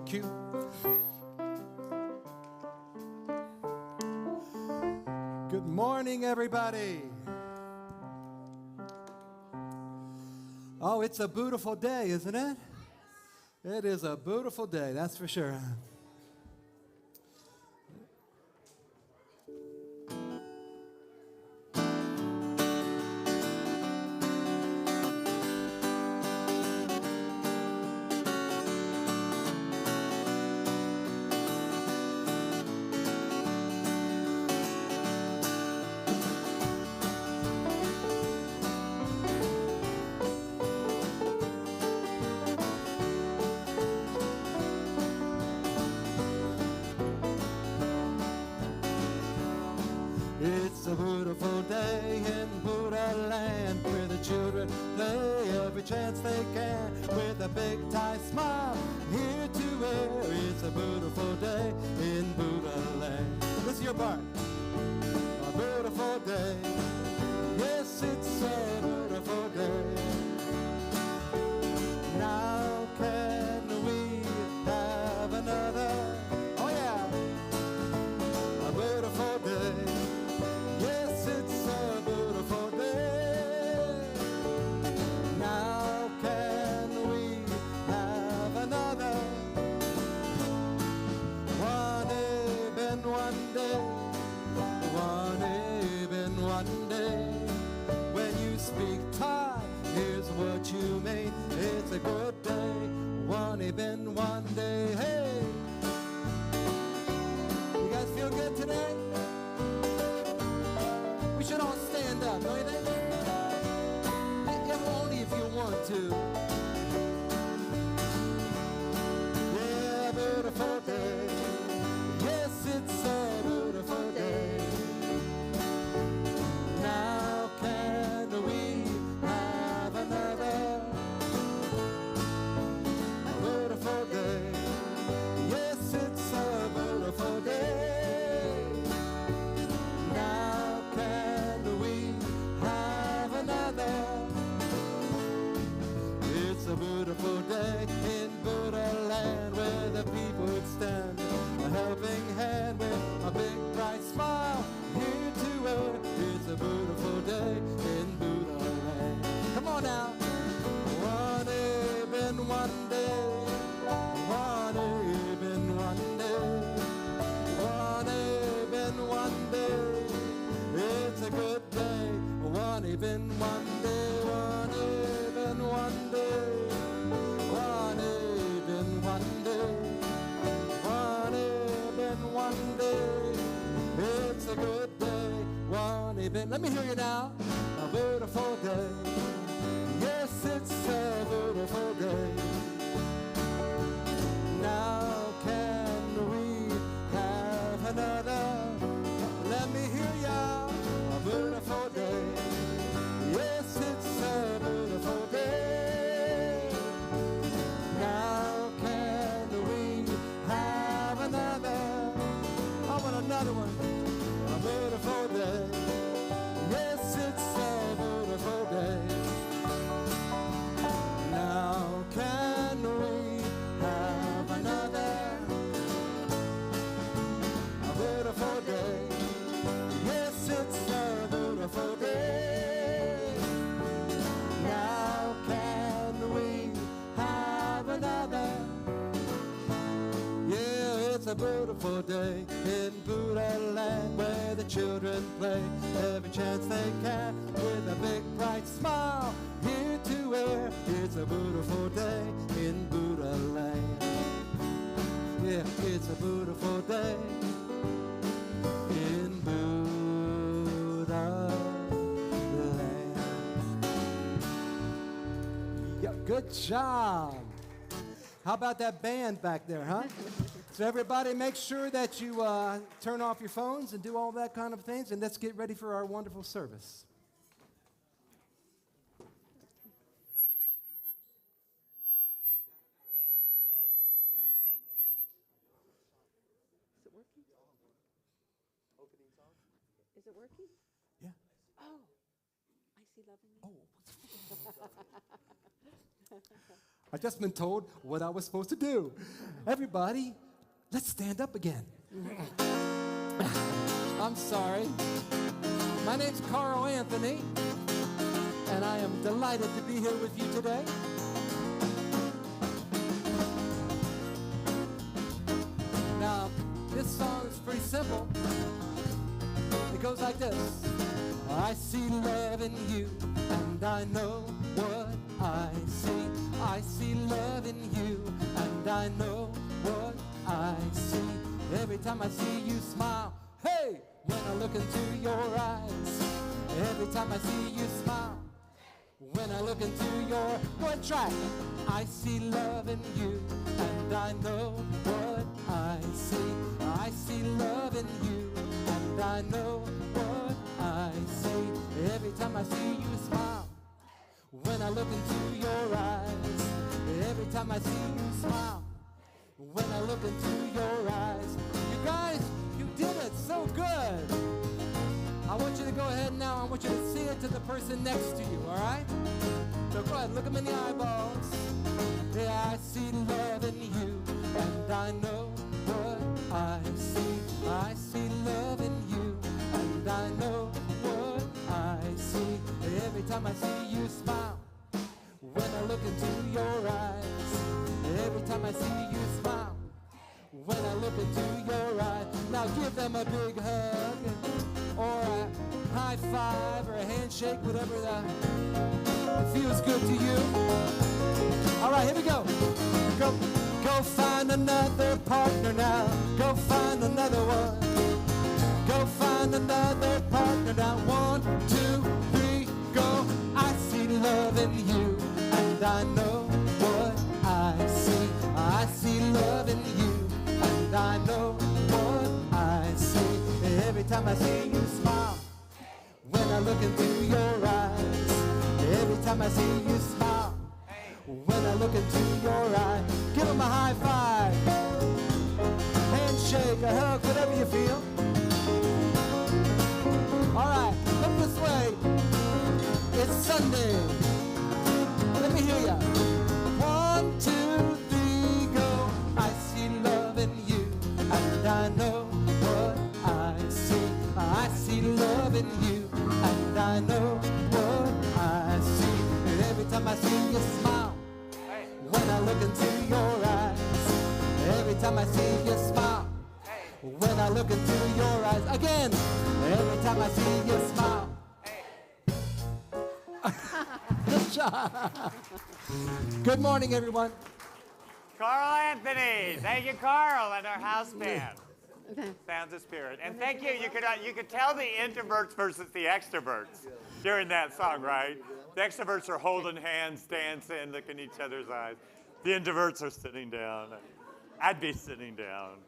Cue. Good morning, everybody. Oh, it's a beautiful day, isn't it? It is a beautiful day, that's for sure. It's a beautiful day in Buddha land where the children play every chance they can with a big Thai smile here to wear. It's a beautiful day in Buddha land. This is your part. A beautiful day. Yes, it's a beautiful day. Now can we have another? Oh yeah. A beautiful day. Yes, it's a beautiful day. Now can we have another? One even one day, one even one day. When you speak Thai, here's what you mean. It's a good day, one even one day. Hey, you guys feel good today? We should all stand up, don't you think? Only if you want to. Yeah, beautiful day. Yes, it's a beautiful day. Now can we have another beautiful day? Yes, it's a beautiful day. Now can we have another? It's a beautiful day in Buddha land where the people would stand a helping hand with a big bright smile here to wear. It's a beautiful day in Buddha land. Come on now. One even one day. One even one day. One even one day. It's a good day. One even one day. One even one day. One even one day. One even one day. It's a good day. One even. Let me hear you now. A beautiful day. Yes, it's a beautiful day. Now can we have another? Let me hear ya. A beautiful day. Yes, it's a beautiful day. Now can we have another? I want another one. A beautiful day. Yes, it's a beautiful day. Now can we have another? A beautiful day. Yes, it's a beautiful day. Now can we have another? Yeah, it's a beautiful day in Buddha land where the children play every chance they can with a big bright smile here to wear. It's a beautiful day in Buddha land. Yeah, it's a beautiful day in Buddha land. Yeah, good job. How about that band back there, huh? So everybody make sure that you turn off your phones and do all that kind of things, and let's get ready for our wonderful service. Is it working? Opening song? Is it working? Yeah. Oh, I see love in you? I've just been told what I was supposed to do. Everybody, let's stand up again. I'm sorry. My name's Carl Anthony, and I am delighted to be here with you today. Now, this song is pretty simple. It goes like this. I see love in you, and I know what I see. I see love in you, and I know what I see. Every time I see you smile, hey, when I look into your eyes. Every time I see you smile, when I look into your good track, I see love in you, and I know what I see. I see love in you, and I know what I see. Every time I see you smile, when I look into your eyes. Every time I see you smile, when I look into your eyes. You guys, you did it so good. I want you to go ahead now. I want you to say it to the person next to you, all right? So go ahead, look them in the eyeballs. Yeah, I see love in you, and I know what I see. I see love in you, and I know what I see. Every time I see you smile, when I look into your eyes. Every time I see you smile, when I look into your eyes. Now give them a big hug, or a high five, or a handshake, whatever it feels good to you. All right, here we go. Go find another partner now. Go find another one. Go find another partner now. 1, 2, 3, go. I see love in you, and I know what I see. I see love in you, and I know what I see. Every time I see you smile, when I look into your eyes. Every time I see you smile, when I look into your eyes. Give them a high five, handshake, a hug, whatever you feel. All right, look this way. It's Sunday. Let me hear ya. 1, 2, 3, go. I see love in you, and I know what I see. I see love in you, and I know what I see. And every time I see you smile, when I look into your eyes. Every time I see you smile, when I look into your eyes. Again, every time I see you smile. Good job. Good morning, everyone. Carl Anthony. Thank you, Carl, and our house band. Sounds of Spirit. And thank you. You could tell the introverts versus the extroverts during that song, right? The extroverts are holding hands, dancing, looking in each other's eyes. The introverts are sitting down. I'd be sitting down.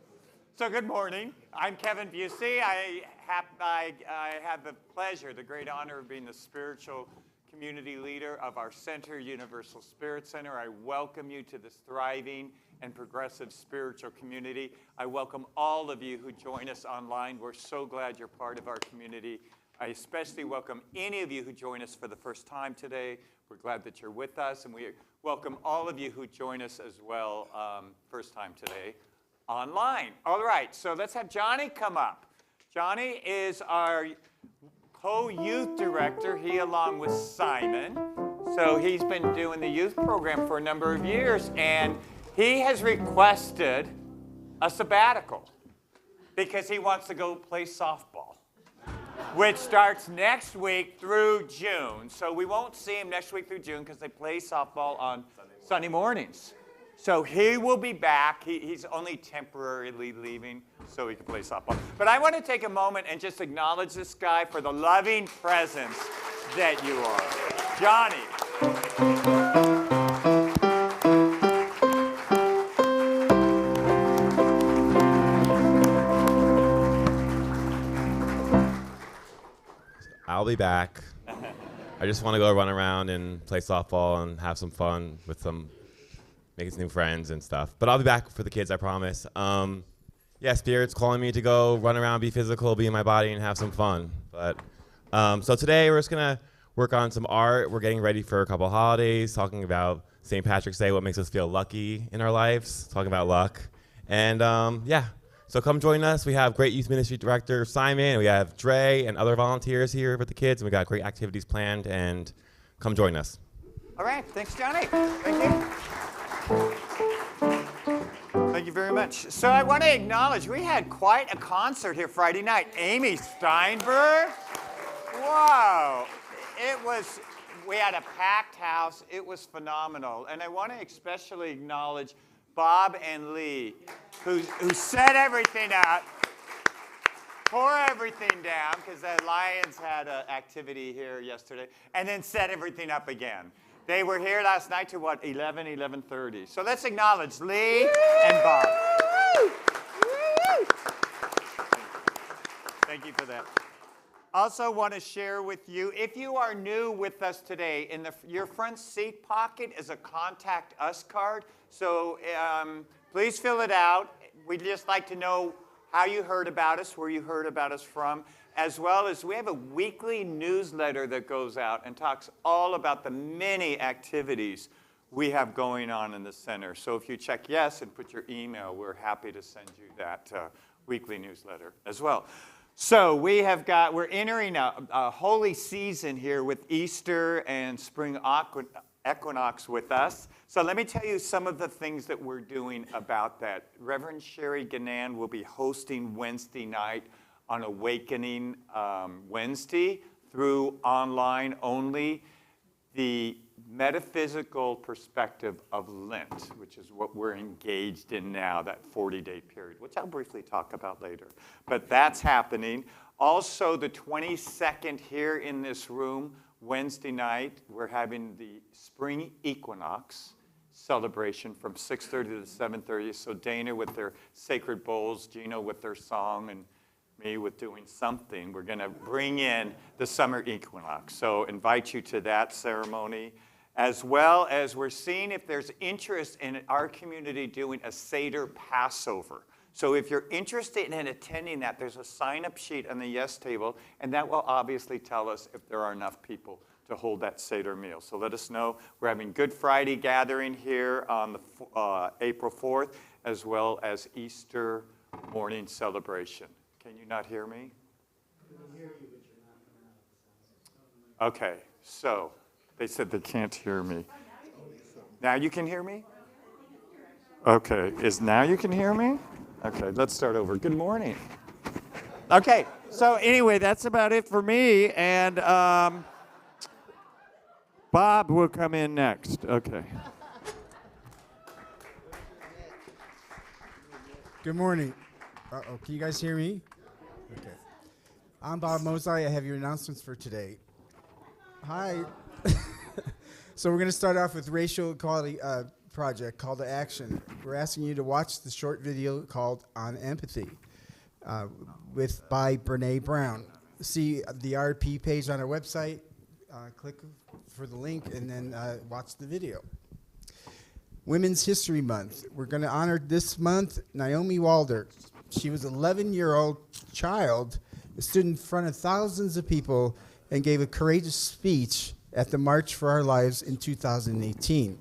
So good morning. I'm Kevin Busey. I have the pleasure, the great honor of being the spiritual community leader of our center, Universal Spirit Center. I welcome you to this thriving and progressive spiritual community. I welcome all of you who join us online. We're so glad you're part of our community. I especially welcome any of you who join us for the first time today. We're glad that you're with us, and we welcome all of you who join us as well first time today online. All right, so let's have Johnny come up. Johnny is our co-youth director, he along with Simon. So he's been doing the youth program for a number of years, and he has requested a sabbatical because he wants to go play softball, which starts next week through June. So we won't see him next week through June because they play softball on Sunday mornings. So he will be back. He's only temporarily leaving so he can play softball. But I want to take a moment and just acknowledge this guy for the loving presence that you are. Johnny. I'll be back. I just want to go run around and play softball and have some fun with making some new friends and stuff. But I'll be back for the kids, I promise. Yeah, Spirit's calling me to go run around, be physical, be in my body, and have some fun. But so today we're work on some art. We're getting ready for a couple holidays, talking about St. Patrick's Day, what makes us feel lucky in our lives, talking about luck. And yeah, so come join us. We have great youth ministry director Simon, and we have Dre and other volunteers here with the kids, and we got great activities planned, and come join us. All right, thanks, Johnny. Thank you. Thank you very much. So I want to acknowledge we had quite a concert here Friday night. Amy Steinberg. Wow. We had a packed house. It was phenomenal. And I want to especially acknowledge Bob and Lee, who set everything up, tore everything down, because the Lions had an activity here yesterday, and then set everything up again. They were here last night to, 11:30. So let's acknowledge Lee and Bob. Thank you for that. Also want to share with you, if you are new with us today, in your front seat pocket is a Contact Us card. So please fill it out. We'd just like to know how you heard about us, where you heard about us from, as well as we have a weekly newsletter that goes out and talks all about the many activities we have going on in the center. So if you check yes and put your email, we're happy to send you that weekly newsletter as well. So we're entering a holy season here with Easter and spring equinox with us. So let me tell you some of the things that we're doing about that. Reverend Sherry Ganand will be hosting Wednesday night on Awakening Wednesday through online only, the metaphysical perspective of Lent, which is what we're engaged in now, that 40-day period, which I'll briefly talk about later. But that's happening. Also, the 22nd here in this room, Wednesday night, we're having the spring equinox celebration from 6:30 to 7:30. So Dana with their sacred bowls, Gino with their song, and me with doing something. We're going to bring in the summer equinox. So invite you to that ceremony, as well as we're seeing if there's interest in our community doing a Seder Passover. So if you're interested in attending that, there's a sign-up sheet on the yes table, and that will obviously tell us if there are enough people to hold that Seder meal. So let us know. We're having Good Friday gathering here on the April 4th, as well as Easter morning celebration. Can you not hear me? I can hear you, but you're not coming out. Okay, so they said they can't hear me. Now you can hear me? Okay, now you can hear me? Okay, let's start over. Good morning. Okay, so anyway, that's about it for me, and Bob will come in next. Okay. Good morning. Can you guys hear me? Okay. I'm Bob Mosai. I have your announcements for today. Hi. So we're going to start off with racial equality project, Call to Action. We're asking you to watch the short video called On Empathy by Brene Brown. See the RP page on our website, click for the link, and then watch the video. Women's History Month. We're going to honor this month Naomi Walder. She was an 11-year-old child who stood in front of thousands of people and gave a courageous speech at the March for Our Lives in 2018.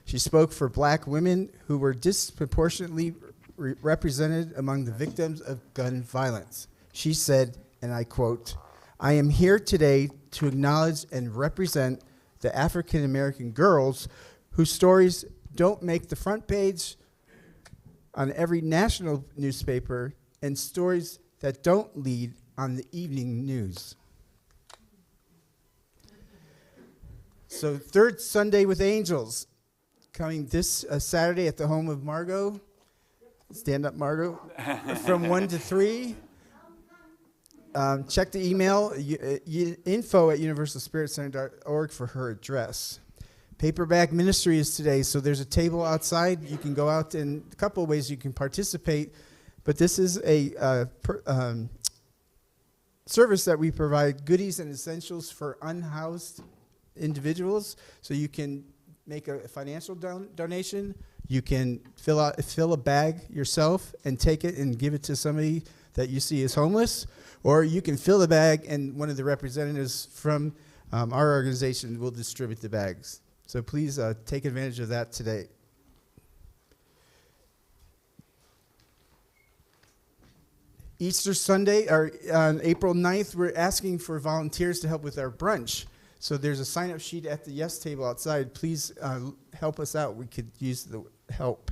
She spoke for black women who were disproportionately represented among the victims of gun violence. She said, and I quote, "I am here today to acknowledge and represent the African American girls whose stories don't make the front page on every national newspaper and stories that don't lead on the evening news." So Third Sunday with Angels, coming this Saturday at the home of Margot. Stand up, Margot. From 1 to 3. Check the email, info@universalspiritcenter.org for her address. Paperback Ministry is today, so there's a table outside. You can go out, and a couple of ways you can participate, but this is a service that we provide goodies and essentials for unhoused individuals. So you can make a financial donation. You can fill a bag yourself and take it and give it to somebody that you see is homeless, or you can fill the bag and one of the representatives from our organization will distribute the bags. So please take advantage of that today. Easter Sunday, or on April 9th, we're asking for volunteers to help with our brunch. So there's a sign-up sheet at the yes table outside. Please help us out. We could use the help.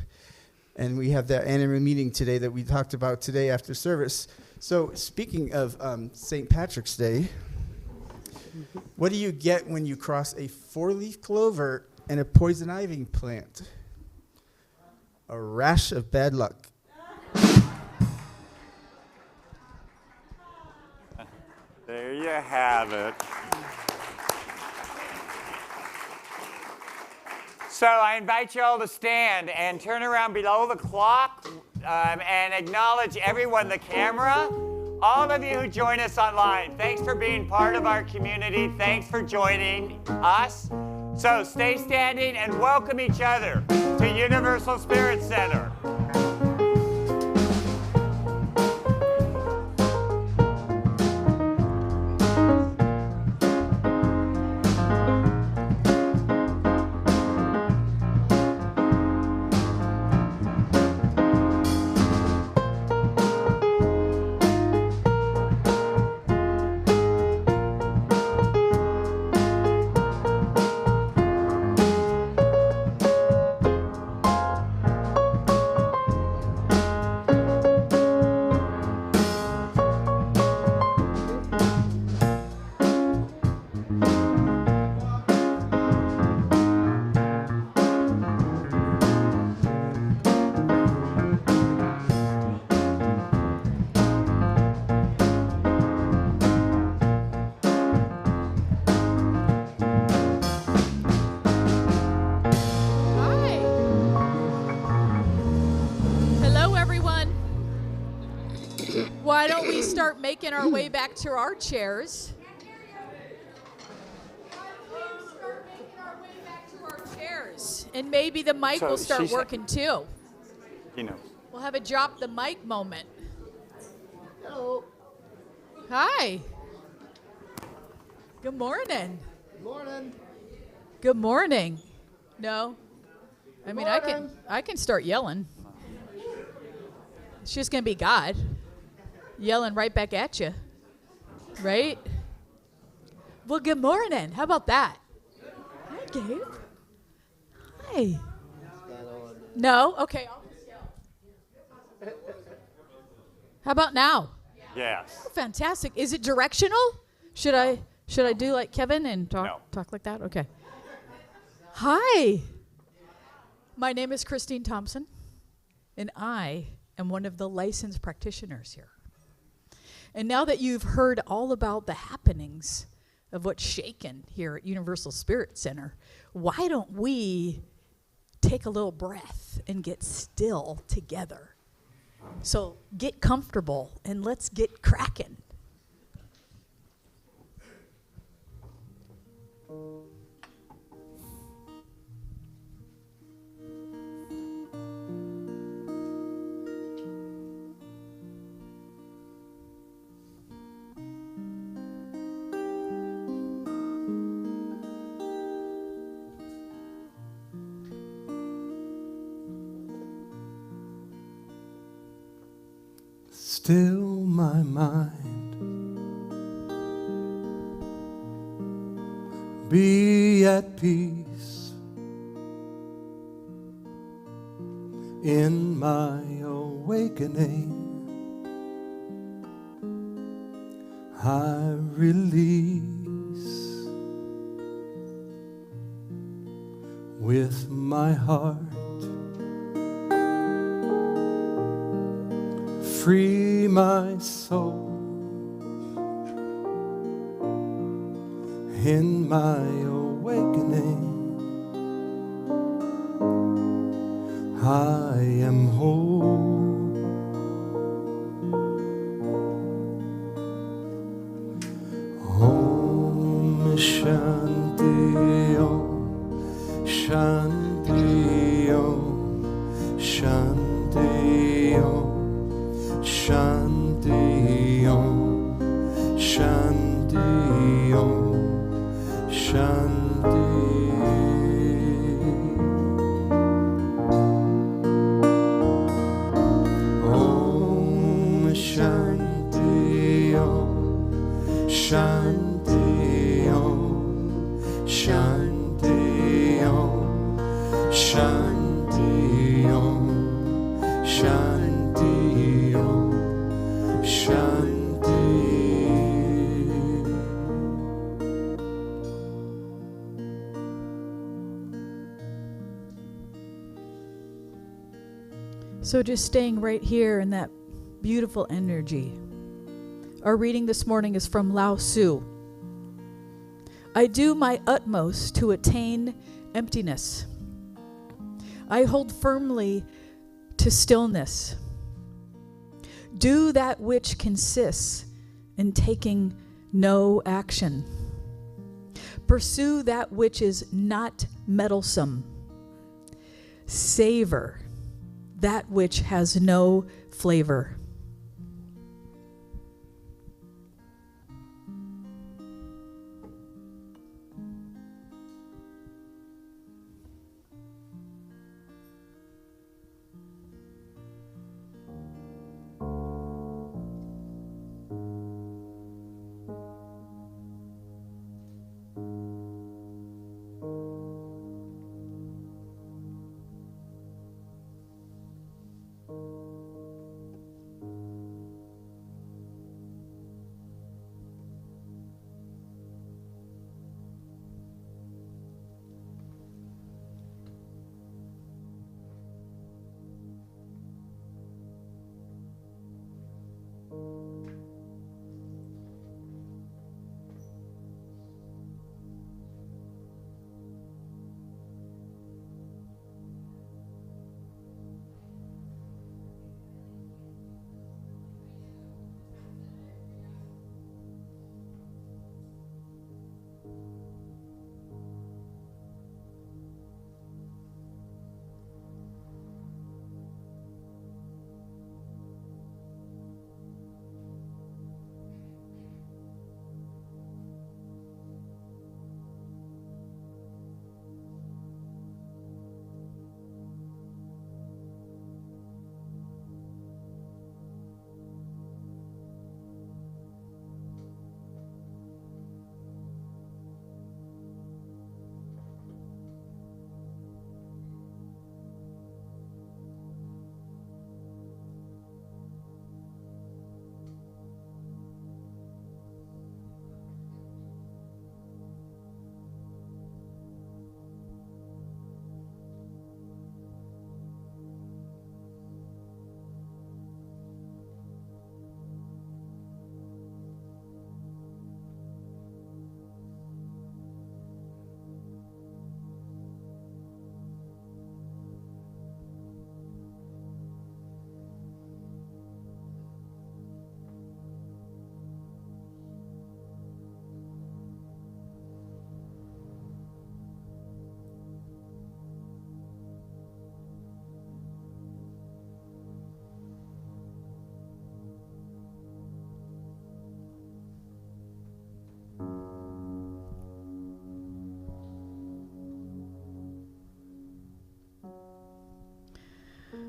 And we have that annual meeting today that we talked about today after service. So speaking of St. Patrick's Day, what do you get when you cross a 4-leaf clover and a poison ivy plant? A rash of bad luck. There you have it. So I invite you all to stand and turn around below the clock and acknowledge everyone, the camera, all of you who join us online. Thanks for being part of our community. Thanks for joining us. So stay standing and welcome each other to Universal Spirit Center. Why don't we start making our way back to our chairs? And maybe the mic will start working too. He knows. We'll have a drop the mic moment. Hello. Hi. Good morning. Good morning. Good morning. No. I mean, I can start yelling. It's just going to be God yelling right back at you. Right? Well, good morning. How about that? Hi, Gabe. Hi. No? Okay. I'll just yell. How about now? Yes. Oh, fantastic. Is it directional? Should I do like Kevin and talk like that? Okay. Hi. My name is Christine Thompson, and I am one of the licensed practitioners here. And now that you've heard all about the happenings of what's shaken here at Universal Spirit Center, why don't we take a little breath and get still together? So get comfortable and let's get cracking. Still my mind, be at peace in my awakening. I release with my heart. Free my soul in my awakening. I am whole. Om Shanti Om Shanti Om Shanti Om Shanti Om, Shanti Om, Om, Shanti Om, Shanti. So just staying right here in that beautiful energy. Our reading this morning is from Lao Tzu. I do my utmost to attain emptiness. I hold firmly to stillness. Do that which consists in taking no action. Pursue that which is not meddlesome. Savor that which has no flavor.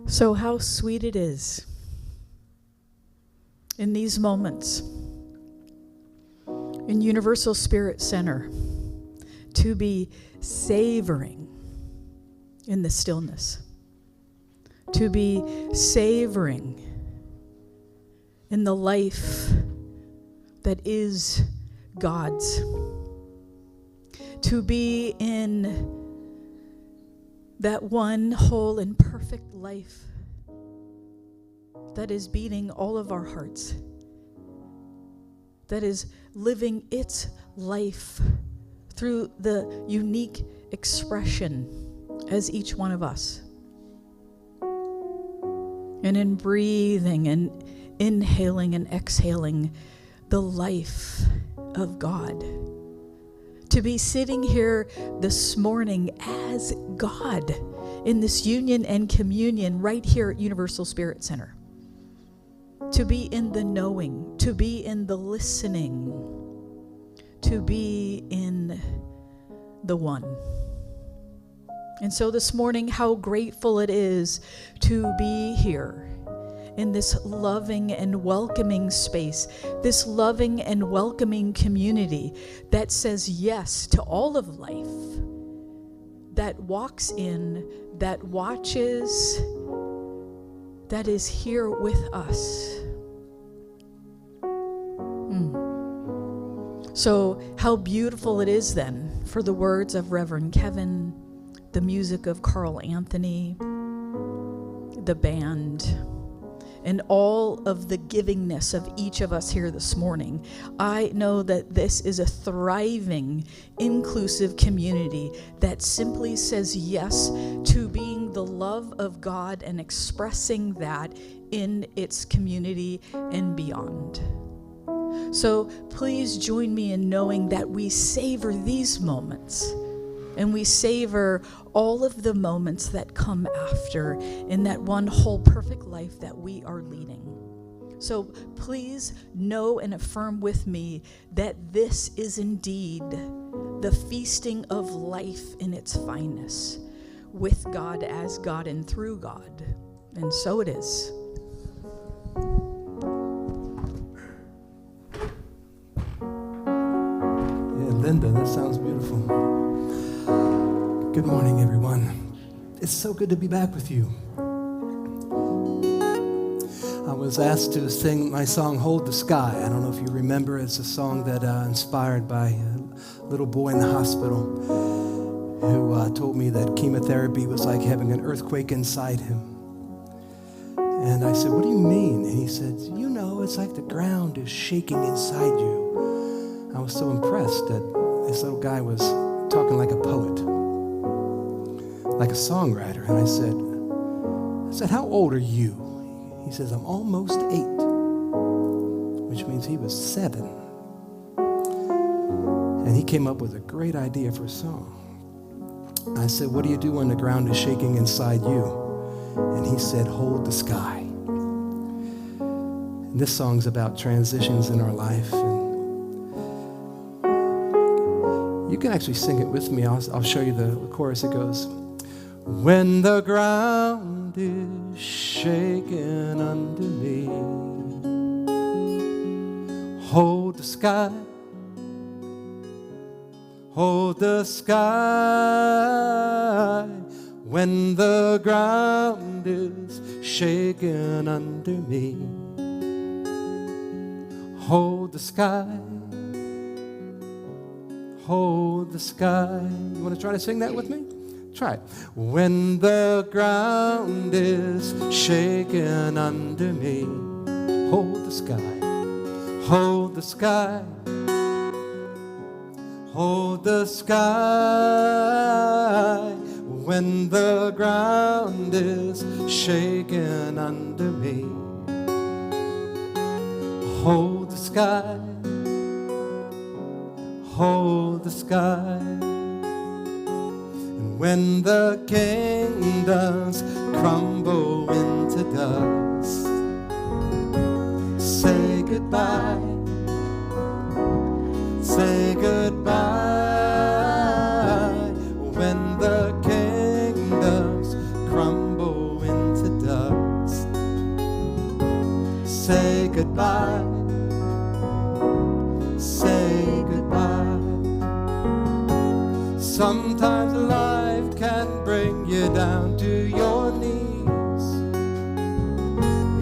So how sweet it is in these moments in Universal Spirit Center to be savoring in the stillness, to be savoring in the life that is God's, to be in that one whole and perfect life that is beating all of our hearts, that is living its life through the unique expression as each one of us. And in breathing and inhaling and exhaling the life of God. To be sitting here this morning as God in this union and communion right here at Universal Spirit Center. To be in the knowing, to be in the listening, to be in the one. And so this morning, how grateful it is to be here in this loving and welcoming space, this loving and welcoming community that says yes to all of life, that walks in, that watches, that is here with us. So how beautiful it is then for the words of Reverend Kevin, the music of Carl Anthony, the band, and all of the givingness of each of us here this morning. I know that this is a thriving, inclusive community that simply says yes to being the love of God and expressing that in its community and beyond. So please join me in knowing that we savor these moments, and we savor all of the moments that come after in that one whole perfect life that we are leading. So please know and affirm with me that this is indeed the feasting of life in its fineness, with God as God and through God. And so it is. Linda, that sounds beautiful. Good morning, everyone. It's so good to be back with you. I was asked to sing my song, Hold the Sky. I don't know if you remember, it's a song that inspired by a little boy in the hospital who told me that chemotherapy was like having an earthquake inside him. And I said, what do you mean? And he said, you know, it's like the ground is shaking inside you. I was so impressed that this little guy was talking like a poet, like a songwriter. And I said, how old are you? He says, I'm almost 8, which means he was 7. And he came up with a great idea for a song. I said, what do you do when the ground is shaking inside you? And he said, hold the sky. And this song's about transitions in our life. You can actually sing it with me. I'll show you the chorus. It goes, when the ground is shaking under me, hold the sky, hold the sky. When the ground is shaking under me, hold the sky, hold the sky. You want to try to sing that with me? Try it. When the ground is shaking under me, hold the sky, hold the sky, hold the sky. When the ground is shaking under me, hold the sky, hold the sky. And when the kingdoms crumble into dust, say goodbye, say goodbye. When the kingdoms crumble into dust, say goodbye, say goodbye. Sometimes life can bring you down to your knees.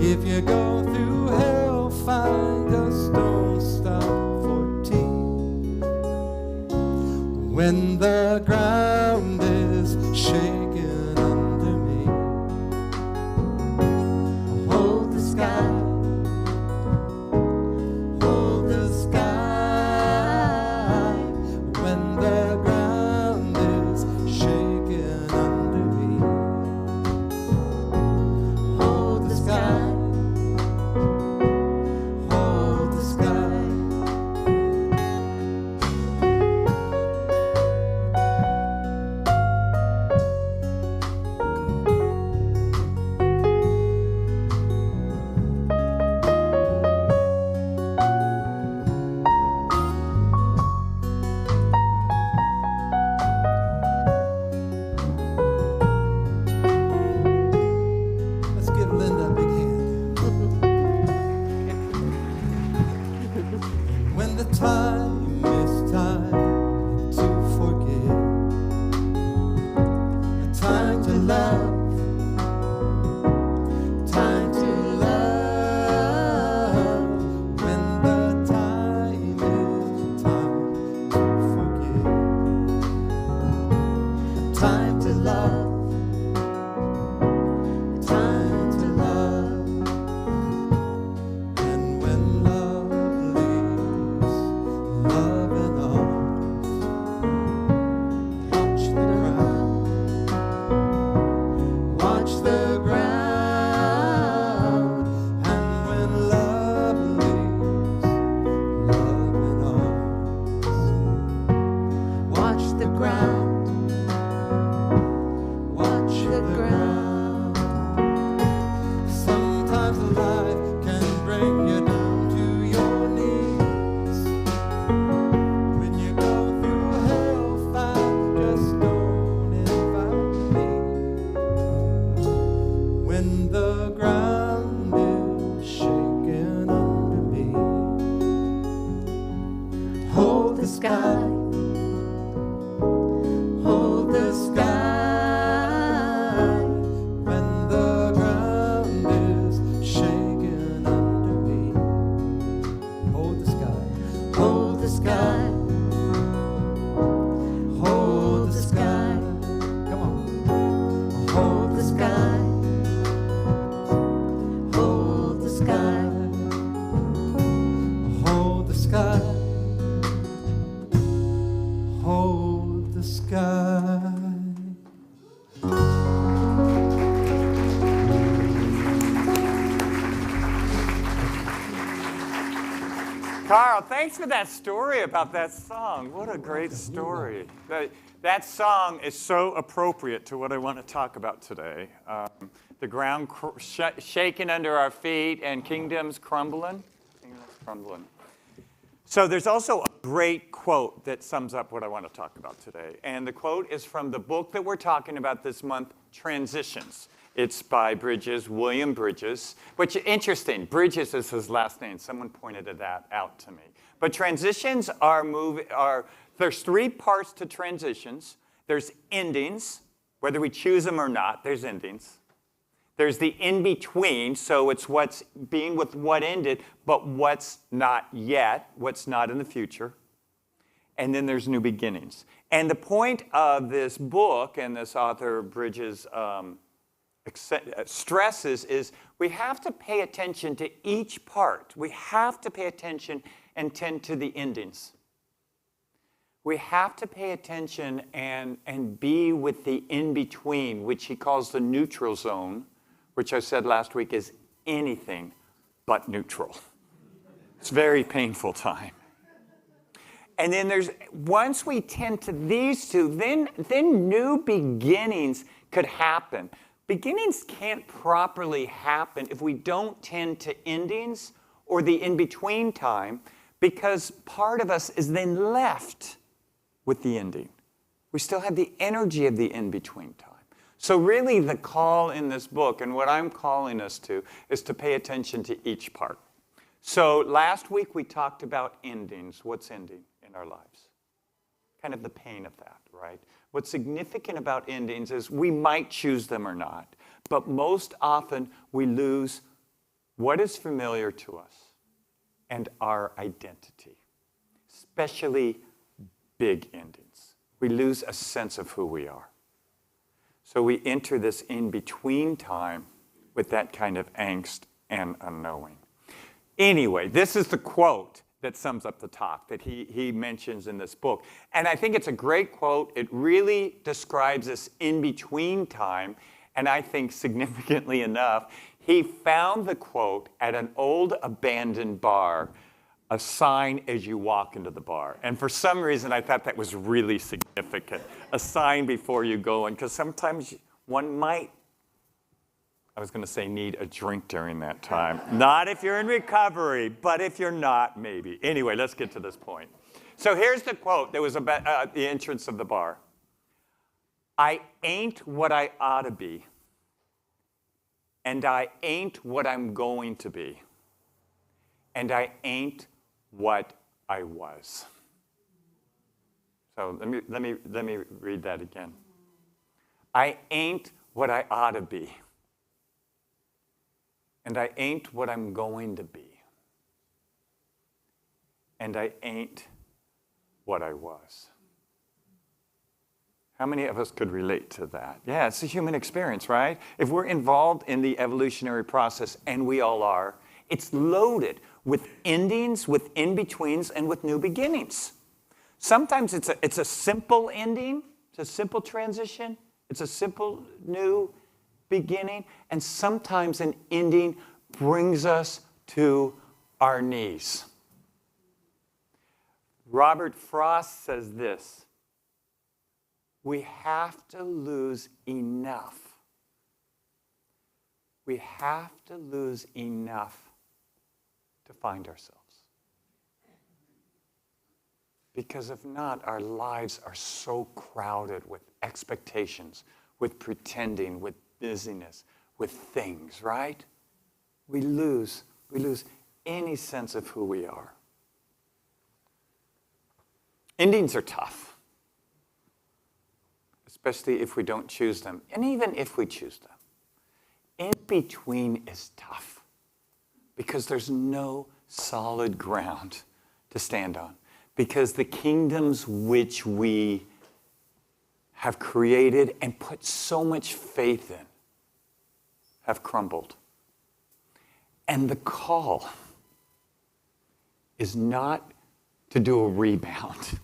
If you go through hell, find a stone stop for tea. When the ground is shaking under me, hold the sky, Carl, thanks for that story about that song. What a great story. That song is so appropriate to what I want to talk about today. The ground shaking under our feet and kingdoms crumbling. So there's also a great quote that sums up what I want to talk about today. And the quote is from the book that we're talking about this month, Transitions. It's by Bridges, William Bridges, which is interesting. Bridges is his last name. Someone pointed that out to me. But transitions there's three parts to transitions. There's endings, whether we choose them or not, there's endings. There's the in-between, so it's what's being with what ended, but what's not yet, what's not in the future. And then there's new beginnings. And the point of this book, and this author Bridges stresses, is we have to pay attention to each part. We have to pay attention and tend to the endings. We have to pay attention and be with the in-between, which he calls the neutral zone, which I said last week is anything but neutral. It's a very painful time. And then once we tend to these two, then new beginnings could happen. Beginnings can't properly happen if we don't tend to endings or the in-between time, because part of us is then left with the ending. We still have the energy of the in-between time. So really the call in this book, and what I'm calling us to, is to pay attention to each part. So last week we talked about endings. What's ending in our lives? Kind of the pain of that, right? What's significant about endings is we might choose them or not, but most often we lose what is familiar to us and our identity, especially big endings. We lose a sense of who we are. So we enter this in-between time with that kind of angst and unknowing. Anyway, this is the quote that sums up the talk that he mentions in this book. And I think it's a great quote. It really describes this in-between time. And I think significantly enough, he found the quote at an old abandoned bar, a sign as you walk into the bar. And for some reason, I thought that was really significant. A sign before you go in, because sometimes one might, I was going to say need a drink during that time. Not if you're in recovery, but if you're not, maybe. Anyway, let's get to this point. So here's the quote that was about the entrance of the bar. I ain't what I ought to be, and I ain't what I'm going to be, and I ain't what I was. So let me read that again. I ain't what I ought to be, and I ain't what I'm going to be, and I ain't what I was. How many of us could relate to that? Yeah, it's a human experience, right? If we're involved in the evolutionary process, and we all are, it's loaded with endings, with in-betweens, and with new beginnings. Sometimes it's a simple ending, it's a simple transition, it's a simple new beginning, and sometimes an ending brings us to our knees. Robert Frost says this: we have to lose enough. We have to lose enough to find ourselves. Because if not, our lives are so crowded with expectations, with pretending, with busyness, with things, right? We lose any sense of who we are. Endings are tough, especially if we don't choose them, and even if we choose them. In between is tough because there's no solid ground to stand on, because the kingdoms which we have created and put so much faith in have crumbled. And the call is not to do a rebound.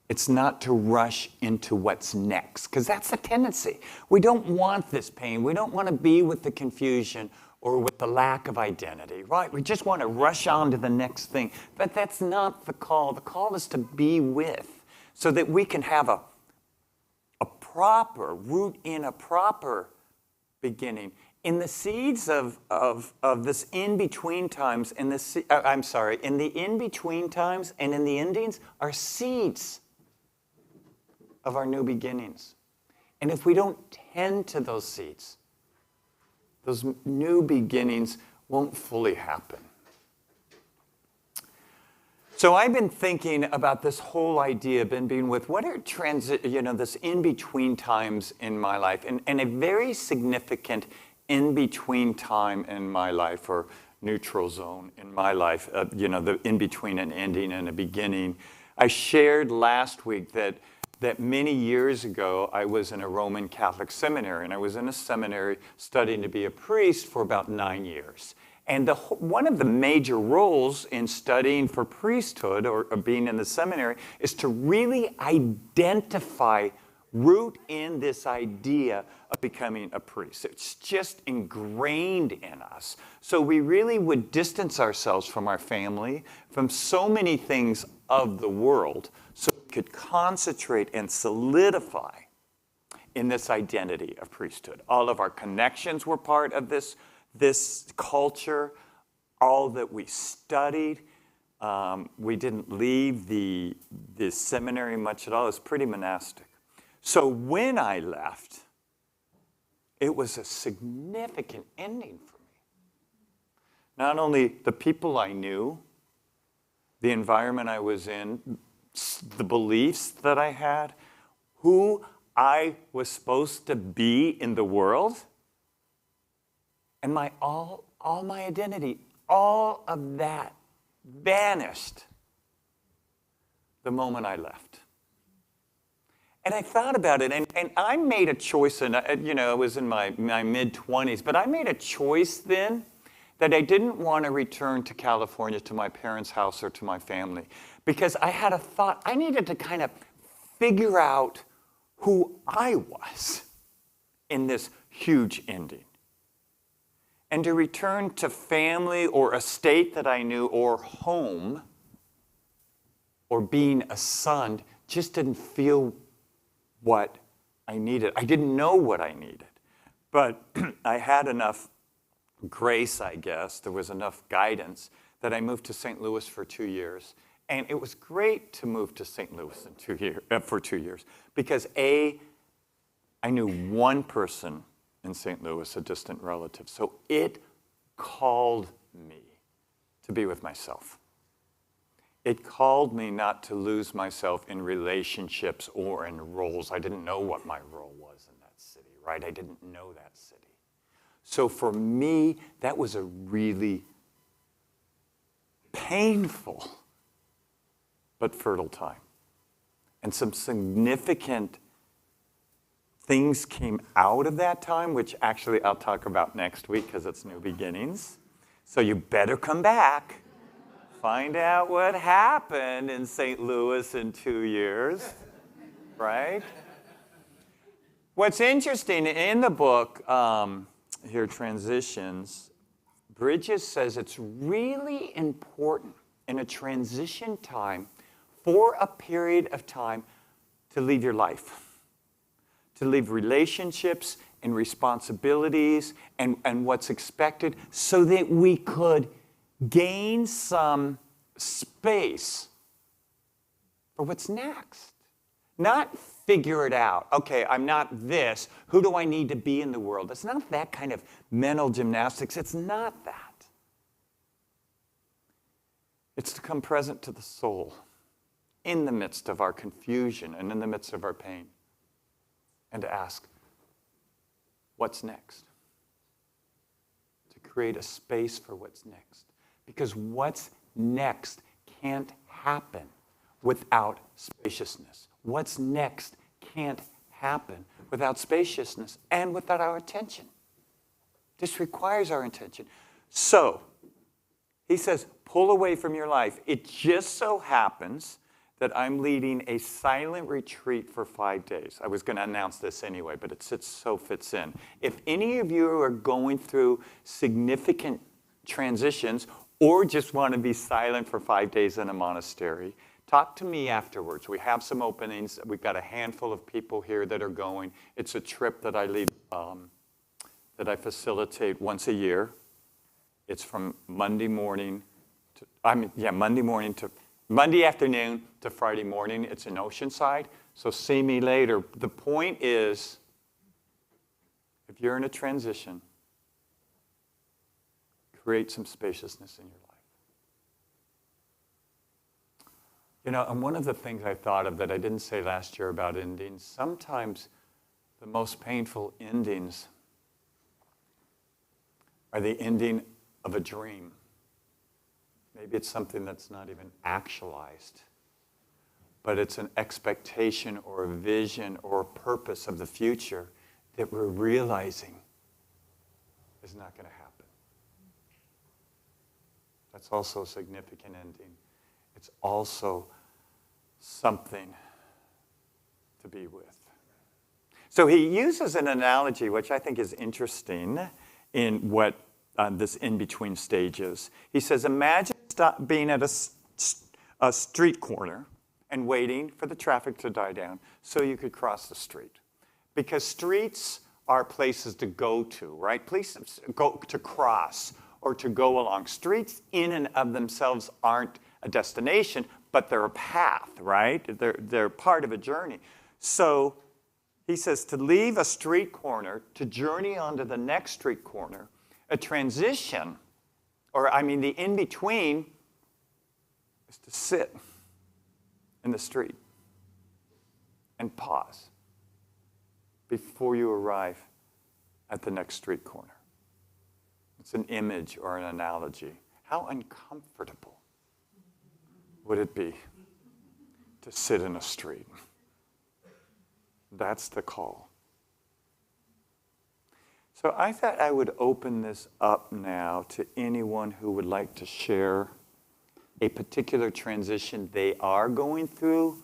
It's not to rush into what's next, because that's the tendency. We don't want this pain. We don't want to be with the confusion or with the lack of identity, right? We just want to rush on to the next thing. But that's not the call. The call is to be with so that we can have a proper root in a proper beginning. In the seeds of this in-between times, in the in-between times and in the endings are seeds of our new beginnings. And if we don't tend to those seeds, those new beginnings won't fully happen. So I've been thinking about this whole idea, being with what are this in-between times in my life, and a very significant in-between time in my life, or neutral zone in my life, the in-between an ending and a beginning. I shared last week that many years ago I was in a Roman Catholic seminary, and I was in a seminary studying to be a priest for about 9 years. And one of the major roles in studying for priesthood or being in the seminary is to really identify, root in this idea of becoming a priest. It's just ingrained in us. So we really would distance ourselves from our family, from so many things of the world, so we could concentrate and solidify in this identity of priesthood. All of our connections were part of this culture, all that we studied. We didn't leave the seminary much at all. It was pretty monastic. So when I left, it was a significant ending for me. Not only the people I knew, the environment I was in, the beliefs that I had, who I was supposed to be in the world, and all my identity, all of that vanished the moment I left. And I thought about it, and I made a choice, and I was in my mid-20s, but I made a choice then that I didn't want to return to California to my parents' house or to my family, because I had a thought. I needed to kind of figure out who I was in this huge ending. And to return to family or a state that I knew or home or being a son just didn't feel what I needed. I didn't know what I needed. But I had enough grace, I guess. There was enough guidance that I moved to St. Louis for 2 years. And it was great to move to St. Louis for 2 years because I knew one person in St. Louis, a distant relative. So it called me to be with myself. It called me not to lose myself in relationships or in roles. I didn't know what my role was in that city, right? I didn't know that city. So for me, that was a really painful but fertile time. And some significant things came out of that time, which actually I'll talk about next week because it's New Beginnings. So you better come back, find out what happened in St. Louis in 2 years, right? What's interesting in the book, here, Transitions, Bridges says it's really important in a transition time for a period of time to leave your life. To leave relationships and responsibilities and what's expected so that we could gain some space for what's next. Not figure it out. Okay, I'm not this. Who do I need to be in the world? It's not that kind of mental gymnastics. It's not that. It's to come present to the soul in the midst of our confusion and in the midst of our pain. And to ask, what's next? To create a space for what's next. Because what's next can't happen without spaciousness. What's next can't happen without spaciousness and without our attention. This requires our attention. So, he says, pull away from your life. It just so happens that I'm leading a silent retreat for 5 days. I was going to announce this anyway, but it fits in. If any of you are going through significant transitions or just want to be silent for 5 days in a monastery, talk to me afterwards. We have some openings. We've got a handful of people here that are going. It's a trip that I lead, that I facilitate once a year. It's from Monday afternoon to Friday morning. It's in Oceanside. So see me later. The point is, if you're in a transition, create some spaciousness in your life. You know, and one of the things I thought of that I didn't say last year about endings, sometimes the most painful endings are the ending of a dream. Maybe it's something that's not even actualized, but it's an expectation or a vision or a purpose of the future that we're realizing is not going to happen. That's also a significant ending. It's also something to be with. So he uses an analogy, which I think is interesting in what this in-between stage is. He says, imagine being at a street corner and waiting for the traffic to die down so you could cross the street. Because streets are places to go to, right? Places to cross or to go along. Streets in and of themselves aren't a destination, but they're a path, right? They're part of a journey. So he says to leave a street corner, to journey onto the next street corner, a transition, the in-between is to sit in the street and pause before you arrive at the next street corner. It's an image or an analogy. How uncomfortable would it be to sit in a street? That's the call. So I thought I would open this up now to anyone who would like to share a particular transition they are going through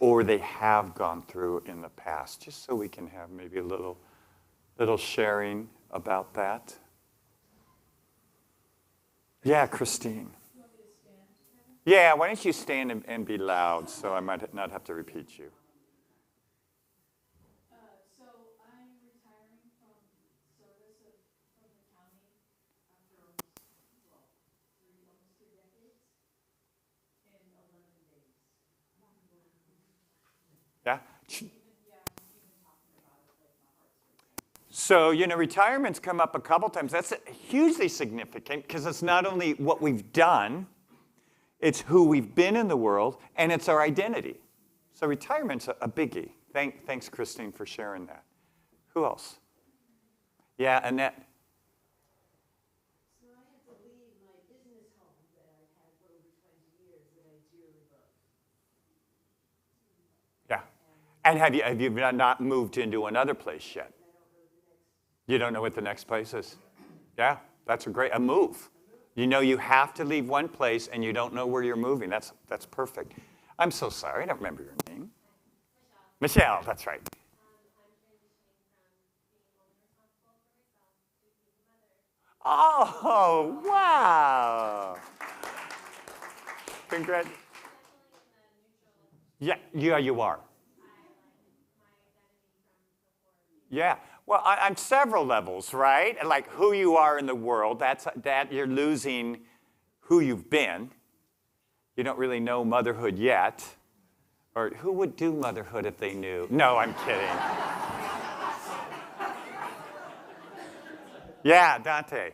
or they have gone through in the past, just so we can have maybe a little sharing about that. Yeah, Christine. You want me to stand? Yeah, why don't you stand and be loud so I might not have to repeat you. So I'm retiring from service from the county after almost 3 decades in 11 days. Yeah? So, retirement's come up a couple times. That's hugely significant because it's not only what we've done, it's who we've been in the world, and it's our identity. So retirement's a biggie. Thanks, Christine, for sharing that. Who else? Yeah, Annette. So I had to leave my business home that I've had for over 20 years that I dearly love. Yeah. And have you not moved into another place yet? You don't know what the next place is? Yeah, that's a move. You know you have to leave one place and you don't know where you're moving. That's perfect. I'm so sorry, I don't remember your name. Michelle, that's right. Oh, wow. Congrats. Yeah, you are. Yeah. Well, on several levels, right? Like who you are in the world, that you're losing who you've been. You don't really know motherhood yet. Or who would do motherhood if they knew? No, I'm kidding. Yeah, Dante.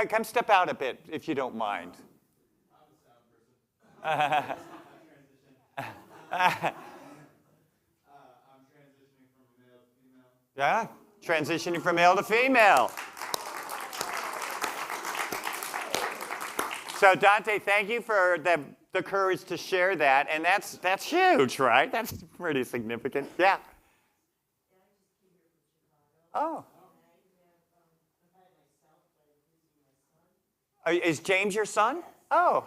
Come step out a bit, if you don't mind. Yeah, transitioning from male to female. So Dante, thank you for the courage to share that, and that's huge, right? That's pretty significant. Yeah. Oh. Is James your son? Oh.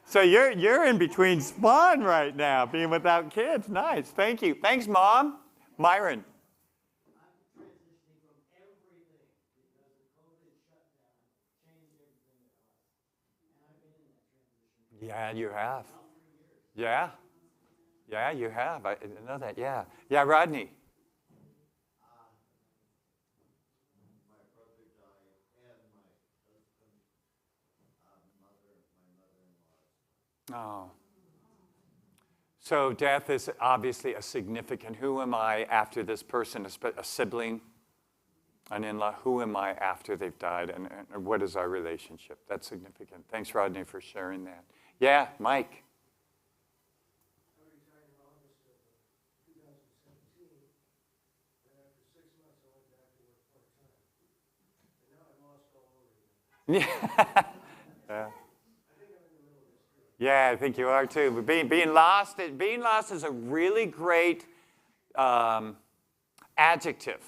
So you're in between fun right now, being without kids. Nice. Thank you. Thanks, Mom. Myron. Yeah, you have. Yeah. Yeah, you have. I know that. Yeah. Yeah, Rodney. Oh. So death is obviously a significant, who am I after this person, a sibling, an in-law, who am I after they've died, and what is our relationship? That's significant. Thanks, Rodney, for sharing that. Yeah, Mike. I retired in August of 2017, and after 6 months I went back to work part-time. And now I'm lost all over again. Yeah. Yeah, I think you are too. But being lost is a really great adjective,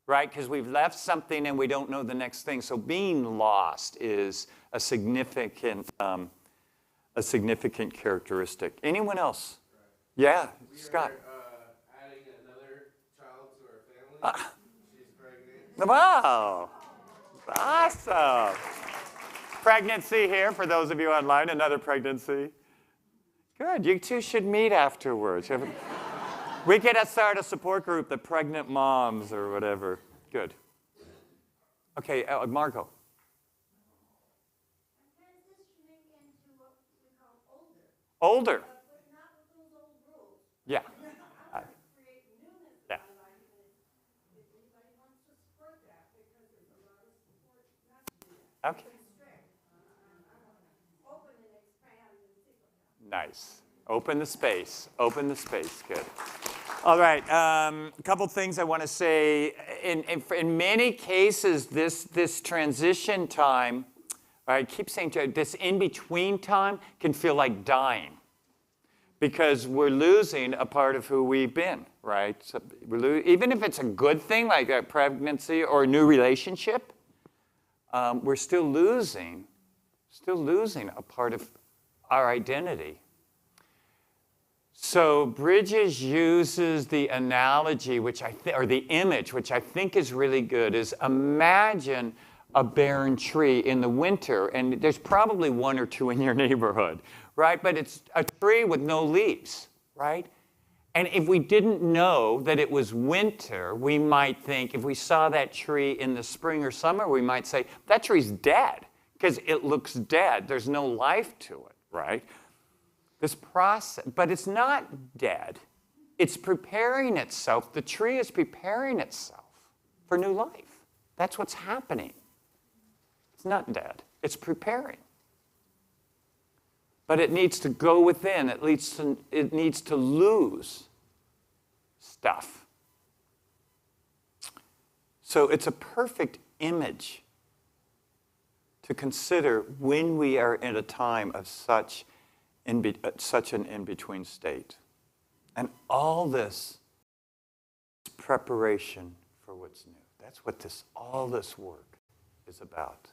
right? Because we've left something and we don't know the next thing. So being lost is a significant characteristic. Anyone else? Yeah, Scott. Adding another child to our family. She's pregnant. Wow, awesome. Pregnancy here, for those of you online, another pregnancy. Good, you two should meet afterwards. We could start a support group, the pregnant moms or whatever. Good. Okay, Margot. I'm transitioning into what we call older. Older. But not with those old rules. Yeah. I want to create newness in Yeah. my life, and if anybody wants to support that, because there's a lot of support not to do that. Okay. Open and expand and see what happens. Nice. Open the space. Open the space. Good. All right. A couple things I want to say. In many cases, this transition time, I keep saying this in-between time can feel like dying because we're losing a part of who we've been, right? So even if it's a good thing like a pregnancy or a new relationship, we're still losing a part of our identity. So Bridges uses the analogy, or the image, which I think is really good, is imagine a barren tree in the winter, and there's probably one or two in your neighborhood, right? But it's a tree with no leaves, right? And if we didn't know that it was winter, we might think, if we saw that tree in the spring or summer, we might say, that tree's dead, because it looks dead. There's no life to it, right? This process, but it's not dead. It's preparing itself. The tree is preparing itself for new life. That's what's happening. It's not dead. It's preparing. But it needs to go within. It needs to lose stuff. So it's a perfect image to consider when we are in a time of such an in-between state. And all this is preparation for what's new. That's what all this work is about.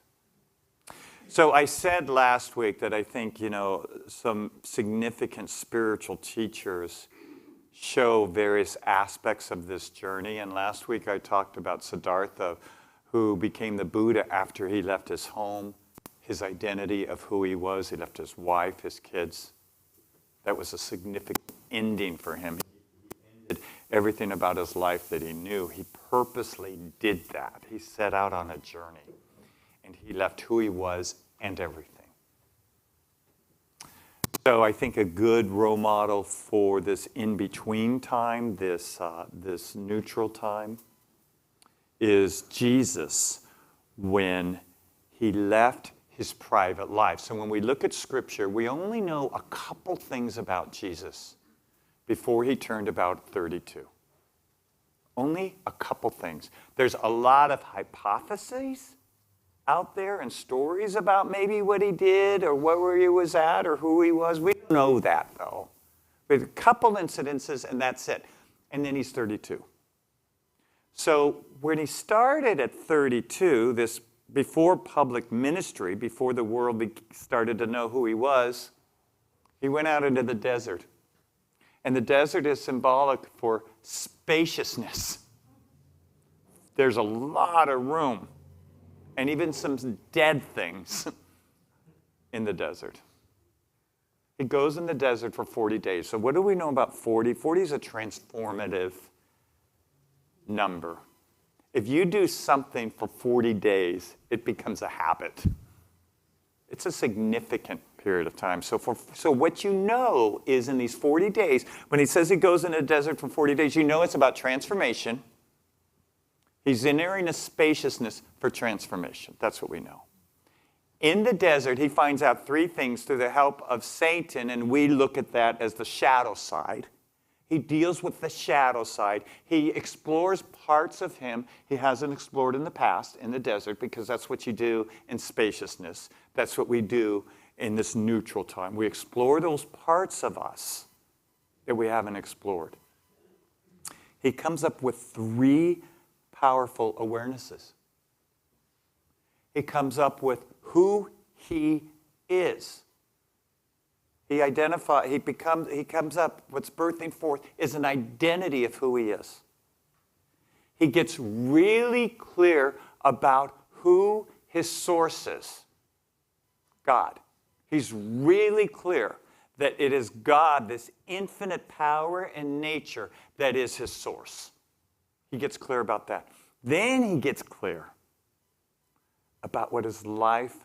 So I said last week that I think, some significant spiritual teachers show various aspects of this journey. And last week I talked about Siddhartha, who became the Buddha after he left his home, his identity of who he was. He left his wife, his kids. That was a significant ending for him. He ended everything about his life that he knew. He purposely did that. He set out on a journey, and he left who he was and everything. So I think a good role model for this in-between time, this neutral time, is Jesus when he left his private life. So when we look at Scripture, we only know a couple things about Jesus before he turned about 32. Only a couple things. There's a lot of hypotheses out there and stories about maybe what he did or where he was at or who he was. We don't know that, though. There's a couple incidences, and that's it. And then he's 32. So when he started at 32, before public ministry, before the world started to know who he was, he went out into the desert. And the desert is symbolic for spaciousness. There's a lot of room, and even some dead things in the desert. He goes in the desert for 40 days. So what do we know about 40? 40 is a transformative number. If you do something for 40 days, it becomes a habit. It's a significant period of time. So what you know is in these 40 days, when he says he goes in the desert for 40 days, you know it's about transformation. He's entering a spaciousness for transformation. That's what we know. In the desert, he finds out three things through the help of Satan, and we look at that as the shadow side. He deals with the shadow side. He explores parts of him he hasn't explored in the past in the desert, because that's what you do in spaciousness. That's what we do in this neutral time. We explore those parts of us that we haven't explored. He comes up with three powerful awarenesses. He comes up with who he is. He comes up, what's birthing forth is an identity of who he is. He gets really clear about who his source is. God. He's really clear that it is God, this infinite power and nature, that is his source. He gets clear about that. Then he gets clear about what his life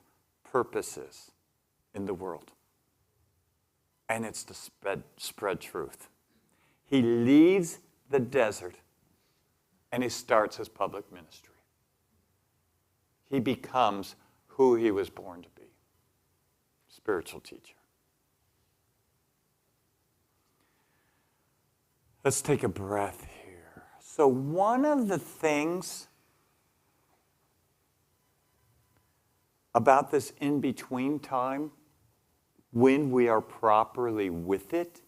purpose is in the world. And it's to spread truth. He leaves the desert and he starts his public ministry. He becomes who he was born to be. Spiritual teacher. Let's take a breath here. So one of the things about this in-between time, when we are properly with it,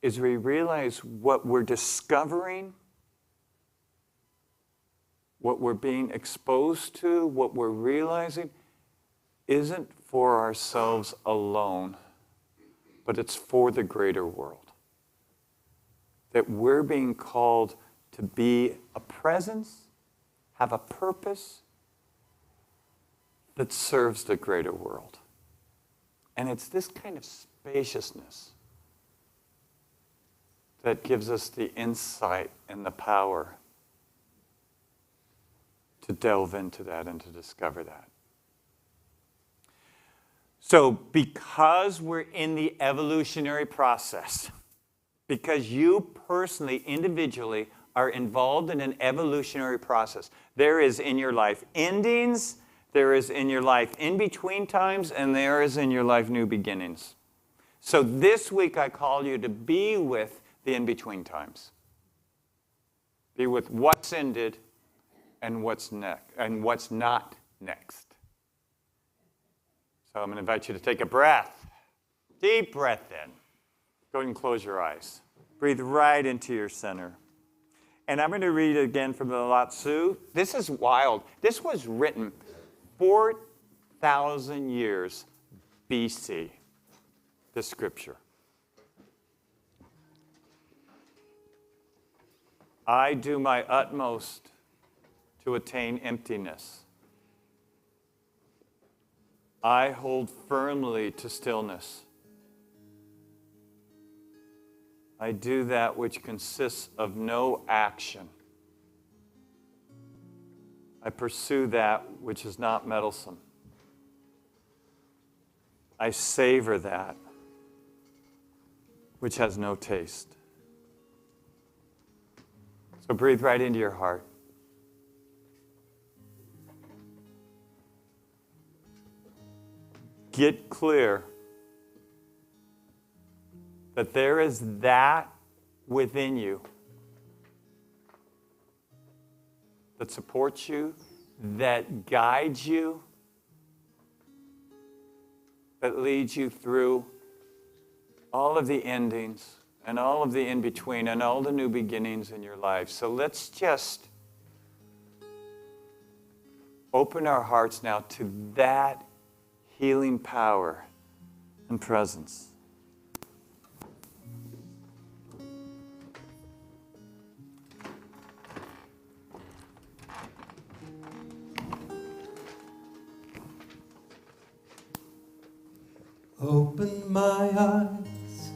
is we realize what we're discovering, what we're being exposed to, what we're realizing, isn't for ourselves alone, but it's for the greater world. That we're being called to be a presence, have a purpose that serves the greater world. And it's this kind of spaciousness that gives us the insight and the power to delve into that and to discover that. So because we're in the evolutionary process, because you personally, individually, are involved in an evolutionary process, there is in your life endings, there is in your life in-between times, and there is in your life new beginnings. So this week I call you to be with the in-between times. Be with what's ended and what's next, and what's not next. So I'm going to invite you to take a breath. Deep breath in. Go ahead and close your eyes. Breathe right into your center. And I'm going to read again from the Lao Tzu. This is wild. This was written 4,000 years BC, this scripture. I do my utmost to attain emptiness. I hold firmly to stillness. I do that which consists of no action. I pursue that which is not meddlesome. I savor that which has no taste. So breathe right into your heart. Get clear that there is that within you that supports you, that guides you, that leads you through all of the endings and all of the in-between and all the new beginnings in your life. So let's just open our hearts now to that healing power and presence. Open my eyes,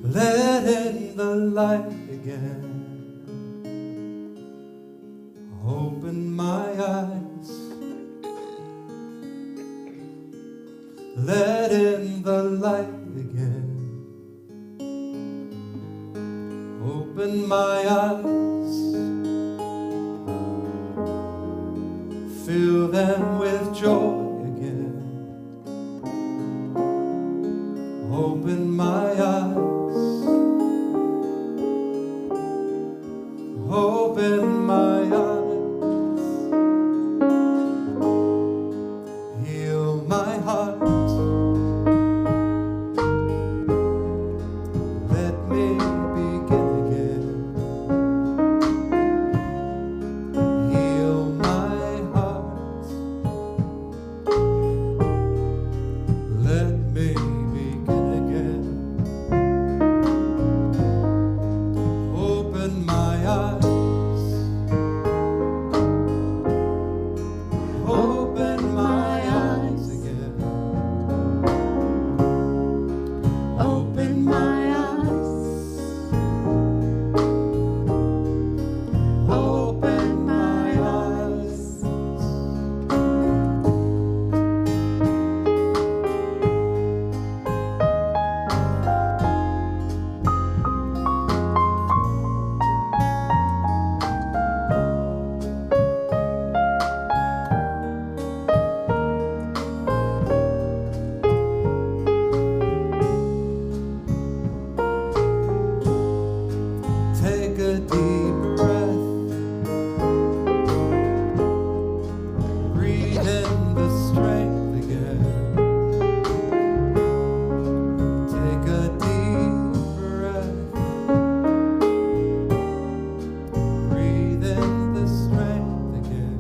let in the light again. Open my eyes, let in the light again. Open my eyes, fill them with joy again. Open my eyes, open my eyes, heal my heart. Let me begin again. Heal my heart. Let me begin again. Open my eyes. Open my eyes again. Open my eyes. Open my eyes. Take a deep breath. Breathe in the strength again. Take a deep breath. Breathe in the strength again.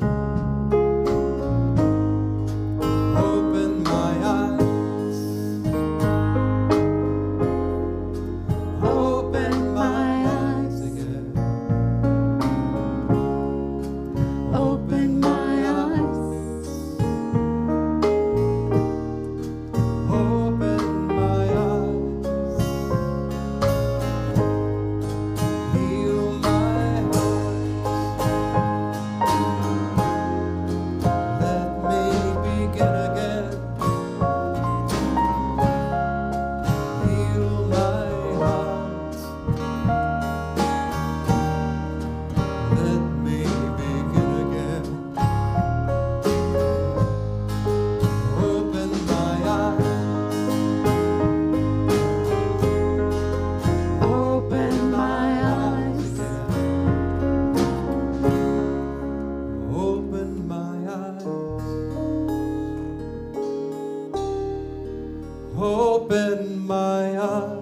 Open my eyes. Open my eyes again. Open my eyes. Open my eyes. Heal my heart. Let me begin again. Heal my heart. Let me begin again. Open my eyes. Open my eyes again. Open my eyes. Open my eyes.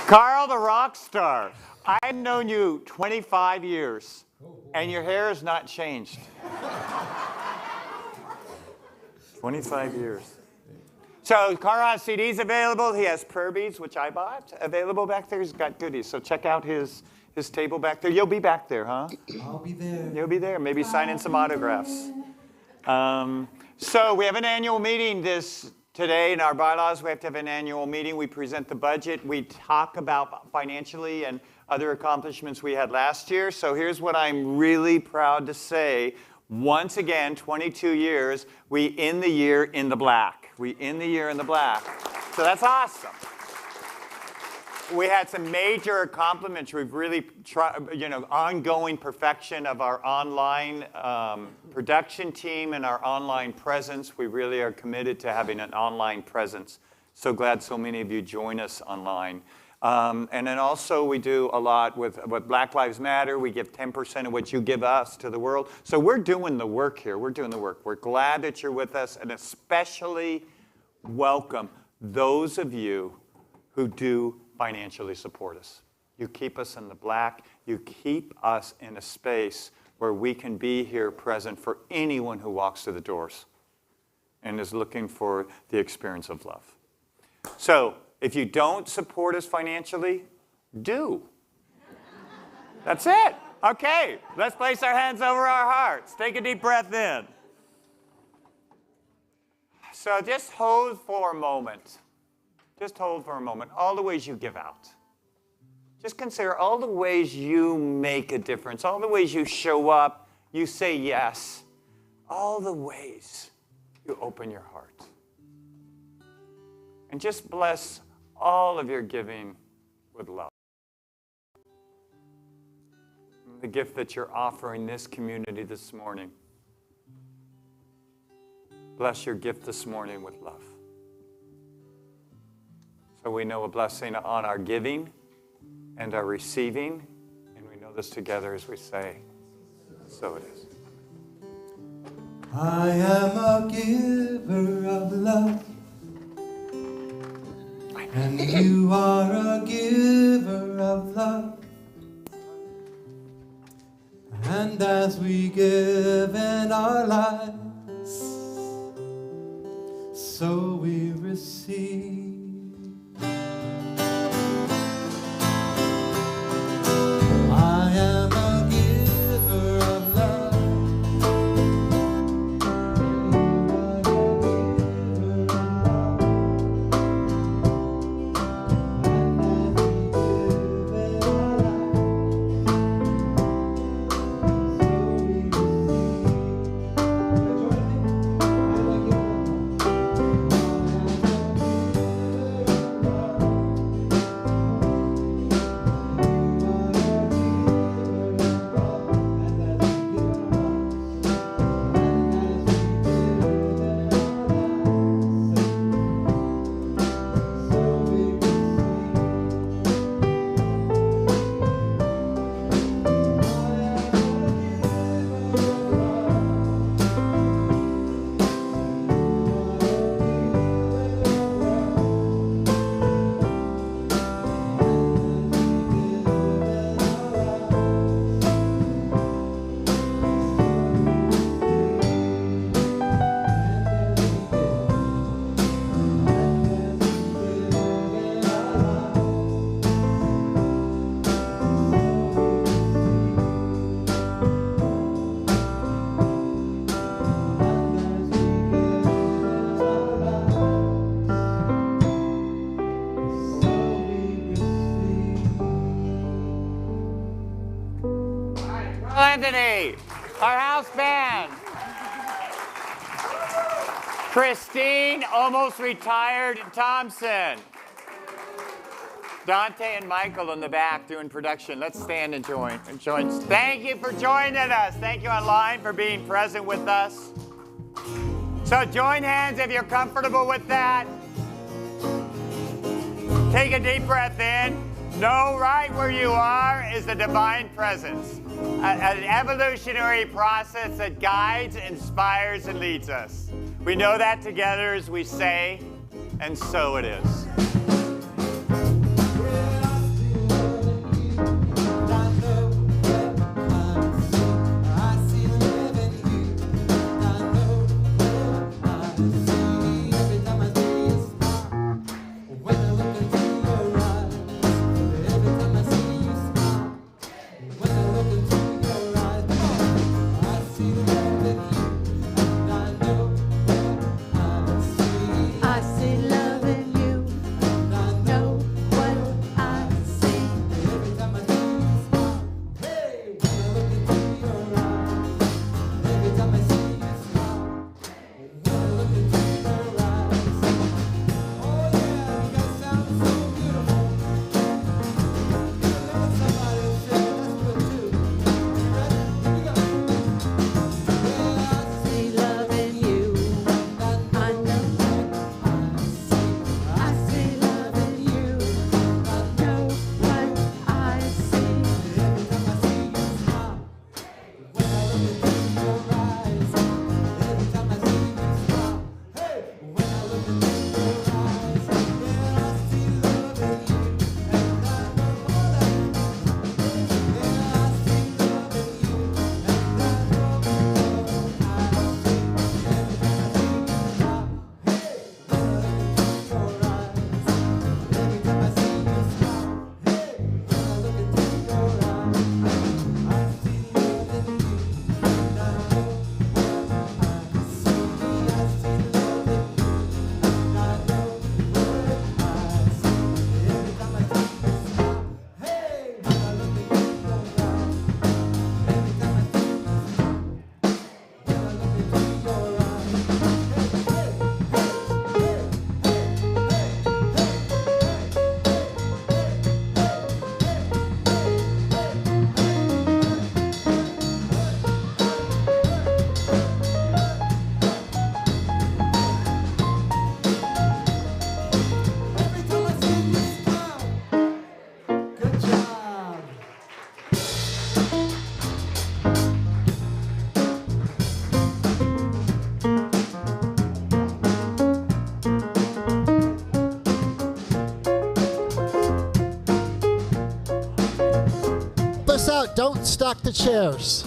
Carl the rock star. I've known you 25 years, and your hair has not changed. 25 years. So Carl has CDs available. He has prayer beads, which I bought, available back there. He's got goodies. So check out his table back there. You'll be back there, huh? I'll be there. You'll be there. Maybe sign in some autographs. So we have an annual meeting today in our bylaws. We have to have an annual meeting. We present the budget. We talk about financially and other accomplishments we had last year. So here's what I'm really proud to say. Once again, 22 years, we end the year in the black. We end the year in the black. So that's awesome. We had some major accomplishments. We've really tried, ongoing perfection of our online production team and our online presence. We really are committed to having an online presence. So glad so many of you join us online. And then also we do a lot with Black Lives Matter. We give 10% of what you give us to the world. So we're doing the work here. We're doing the work. We're glad that you're with us, and especially welcome those of you who do financially support us. You keep us in the black. You keep us in a space where we can be here present for anyone who walks through the doors and is looking for the experience of love. So if you don't support us financially, do. That's it. Okay, let's place our hands over our hearts. Take a deep breath in. So just hold for a moment. Just hold for a moment all the ways you give out. Just consider all the ways you make a difference, all the ways you show up, you say yes, all the ways you open your heart. And just bless all of your giving with love. The gift that you're offering this community this morning. Bless your gift this morning with love. So we know a blessing on our giving and our receiving, and we know this together as we say, so it is. I am a giver of love, and you are a giver of love. And as we give in our lives, so we receive. I am a giver of love. Anthony, our house band. Christine, almost retired Thompson. Dante and Michael in the back doing production. Let's stand and join. Thank you for joining us. Thank you online for being present with us. So join hands if you're comfortable with that. Take a deep breath in. Know right where you are is the divine presence. An evolutionary process that guides, inspires, and leads us. We know that together as we say, and so it is. I see love in you. don't stack the chairs.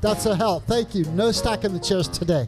That's a help. Thank you. No stacking the chairs today.